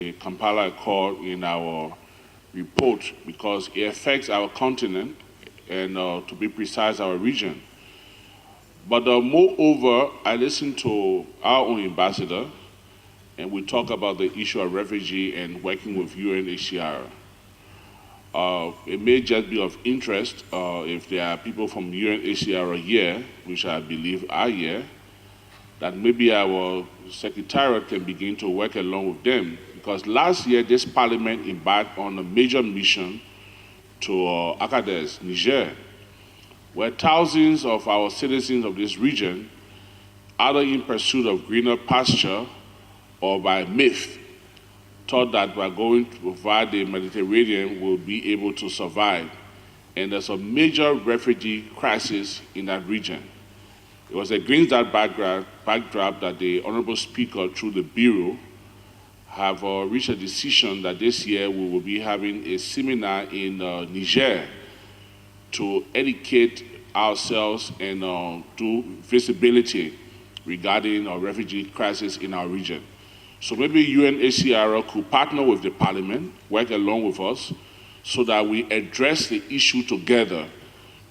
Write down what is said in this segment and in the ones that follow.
the Kampala Accord in our report because it affects our continent and, to be precise, our region. But moreover, I listened to our own ambassador, and we talk about the issue of refugee and working with UNHCR. It may just be of interest if there are people from UNHCR here, which I believe are here, that maybe our secretariat can begin to work along with them. Because last year, this parliament embarked on a major mission to Agadez, Niger, where thousands of our citizens of this region, either in pursuit of greener pasture or by myth, thought that by going via the Mediterranean will be able to survive. And there's a major refugee crisis in that region. It was against that backdrop that the Honorable Speaker, through the Bureau, have reached a decision that this year we will be having a seminar in Niger to educate ourselves and do visibility regarding our refugee crisis in our region. So maybe UNHCR could partner with the Parliament, work along with us, so that we address the issue together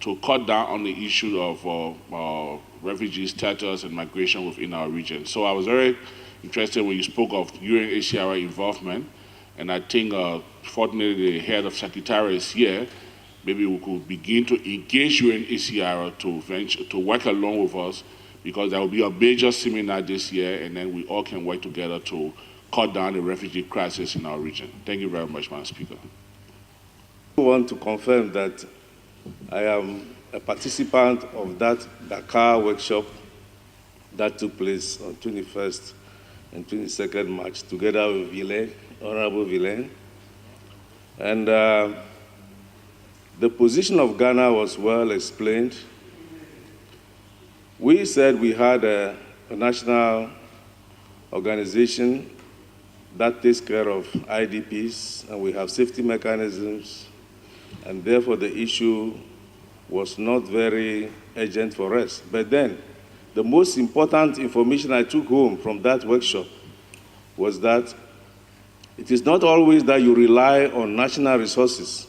to cut down on the issue of refugee status and migration within our region. So I was very interested when you spoke of UNHCR involvement, and I think fortunately the head of Secretariat is here. Maybe we could begin to engage UNHCR to work along with us, because there will be a major seminar this year, and then we all can work together to cut down the refugee crisis in our region. Thank you very much, Madam Speaker. I want to confirm that I am a participant of that Dakar workshop that took place on 21st and 22nd March, together with Villain, Honorable Villain. And the position of Ghana was well explained. We said we had a national organization that takes care of IDPs, and we have safety mechanisms, and therefore the issue was not very urgent for us. But then, the most important information I took home from that workshop was that it is not always that you rely on national resources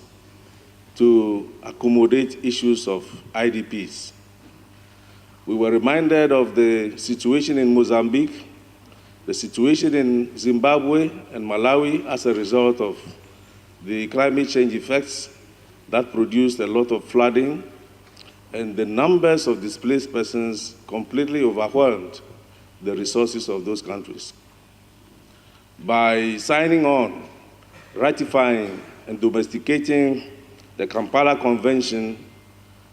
to accommodate issues of IDPs. We were reminded of the situation in Mozambique, the situation in Zimbabwe and Malawi as a result of the climate change effects that produced a lot of flooding, and the numbers of displaced persons completely overwhelmed the resources of those countries. By signing on, ratifying, and domesticating the Kampala Convention,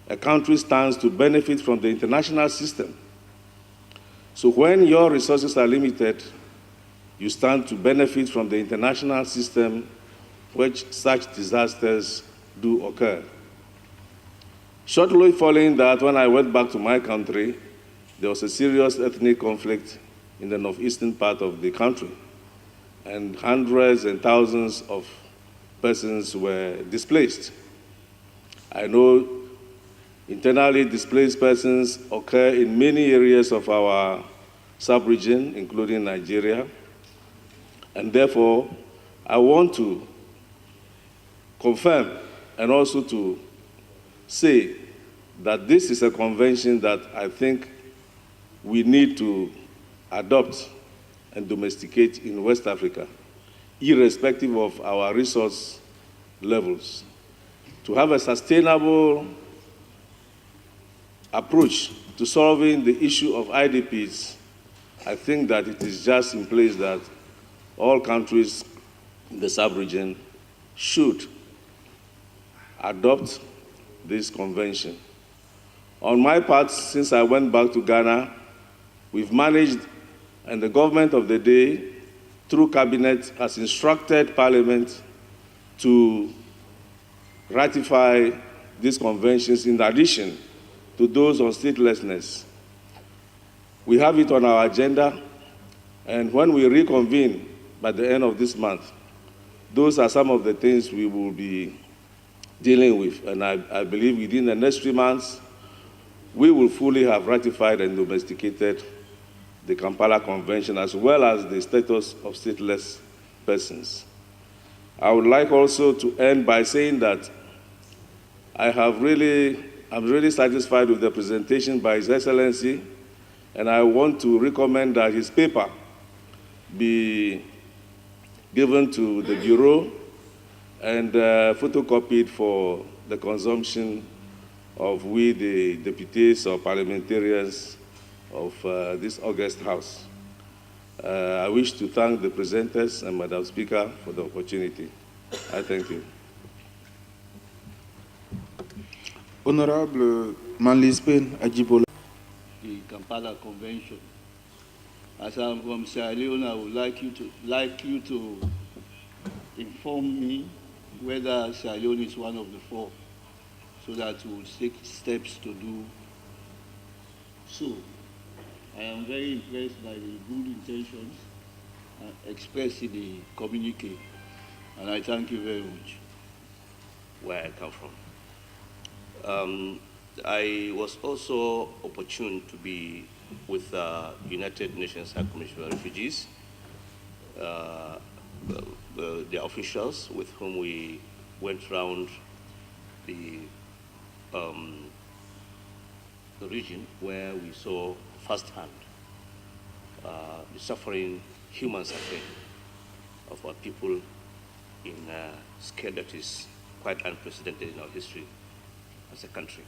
a country stands to benefit from the international system. So when your resources are limited, you stand to benefit from the international system which such disasters do occur. Shortly following that, when I went back to my country, there was a serious ethnic conflict in the northeastern part of the country, and hundreds and thousands of persons were displaced. I know internally displaced persons occur in many areas of our sub-region, including Nigeria, and therefore I want to confirm and also to say that this is a convention that I think we need to adopt and domesticate in West Africa, irrespective of our resource levels, to have a sustainable approach to solving the issue of IDPs. I think that it is just in place that all countries in the sub-region should adopt this convention. On my part, since I went back to Ghana, we've managed, and the government of the day, through cabinet, has instructed Parliament to ratify these conventions in addition to those on statelessness. We have it on our agenda, and when we reconvene by the end of this month, those are some of the things we will be dealing with, and I believe within the next 3 months, we will fully have ratified and domesticated the Kampala Convention, as well as the status of stateless persons. I would like also to end by saying that I'm really satisfied with the presentation by His Excellency, and I want to recommend that his paper be given to the Bureau and photocopied for the consumption of we, the deputies or parliamentarians of this august House. I wish to thank the presenters and Madam Speaker for the opportunity. I thank you. Honorable Manlispen Ajibola. The Kampala Convention. As I'm from Sierra Leone, I would like you to inform me whether Sierra Leone is one of the four, so that we will take steps to do so. I am very impressed by the good intentions expressed in the communique, and I thank you very much. Where I come from. I was also opportune to be with the United Nations High Commission for Refugees, the officials with whom we went around the region where we saw firsthand the suffering, human suffering of our people in a scale that is quite unprecedented in our history as a country.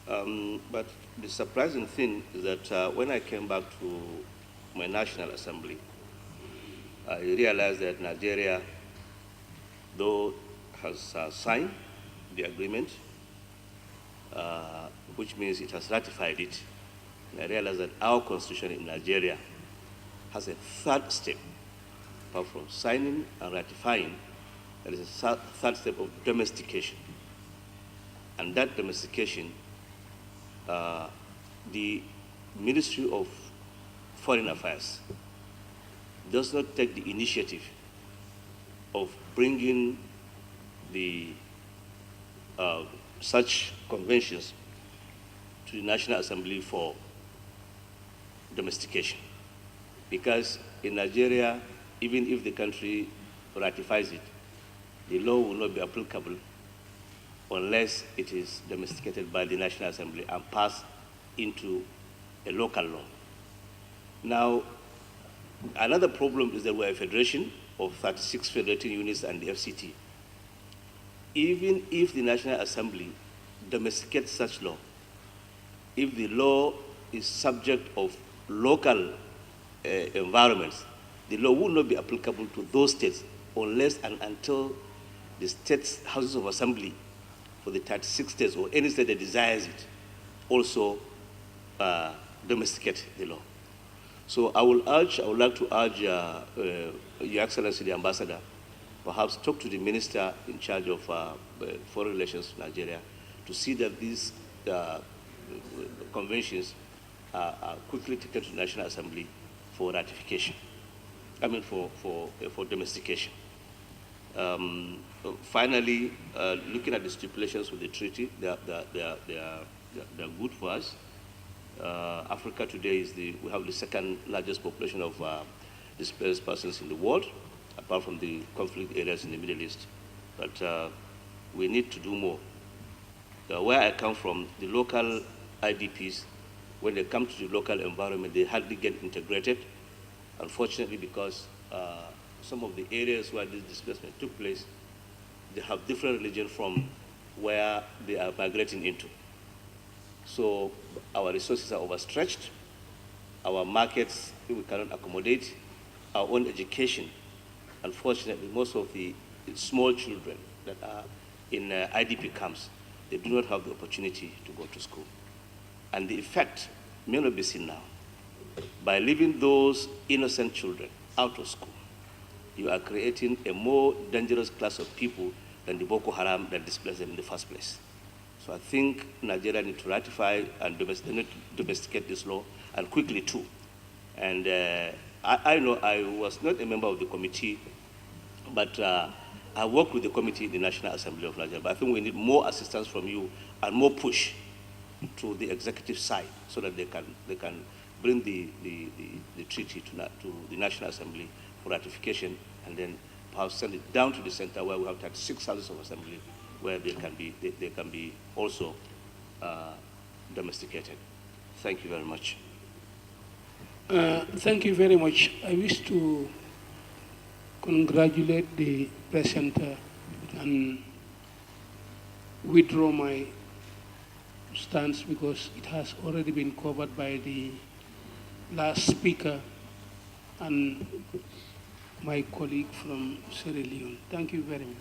But the surprising thing is that when I came back to my National Assembly, I realized that Nigeria, though has signed the agreement, which means it has ratified it, and I realized that our constitution in Nigeria has a third step, apart from signing and ratifying, there is a third step of domestication. And that domestication, the Ministry of Foreign Affairs does not take the initiative of bringing the such conventions to the National Assembly for domestication. Because in Nigeria, even if the country ratifies it, the law will not be applicable unless it is domesticated by the National Assembly and passed into a local law. Now, another problem is that we're a federation of 36 federating units and the FCT. Even if the National Assembly domesticates such law, if the law is subject of local environments, the law will not be applicable to those states unless and until the states' houses of assembly for the 36 states or any state that desires it also domesticate the law. So I would like to urge Your Excellency the Ambassador, perhaps talk to the Minister in charge of Foreign Relations to Nigeria to see that these conventions are quickly taken to the National Assembly for ratification, for domestication. Finally, looking at the stipulations with the treaty, they are good for us. Africa today we have the second largest population of displaced persons in the world, apart from the conflict areas in the Middle East. But we need to do more. Where I come from, the local IDPs, when they come to the local environment, they hardly get integrated, unfortunately, because some of the areas where this displacement took place, they have different religion from where they are migrating into. So our resources are overstretched, our markets we cannot accommodate, our own education. Unfortunately, most of the small children that are in IDP camps, they do not have the opportunity to go to school. And the effect may not be seen now. By leaving those innocent children out of school, you are creating a more dangerous class of people than the Boko Haram that displaced them in the first place. So I think Nigeria needs to ratify and domesticate this law, and quickly too. And I know I was not a member of the committee, but I worked with the committee in the National Assembly of Nigeria. But I think we need more assistance from you and more push to the executive side so that they can bring the treaty to the National Assembly for ratification, and then perhaps send it down to the center where we have 36 houses of assembly, where they can be also domesticated. Thank you very much. Thank you very much. I wish to congratulate the presenter and withdraw my stance because it has already been covered by the last speaker and my colleague from Sierra Leone. Thank you very much.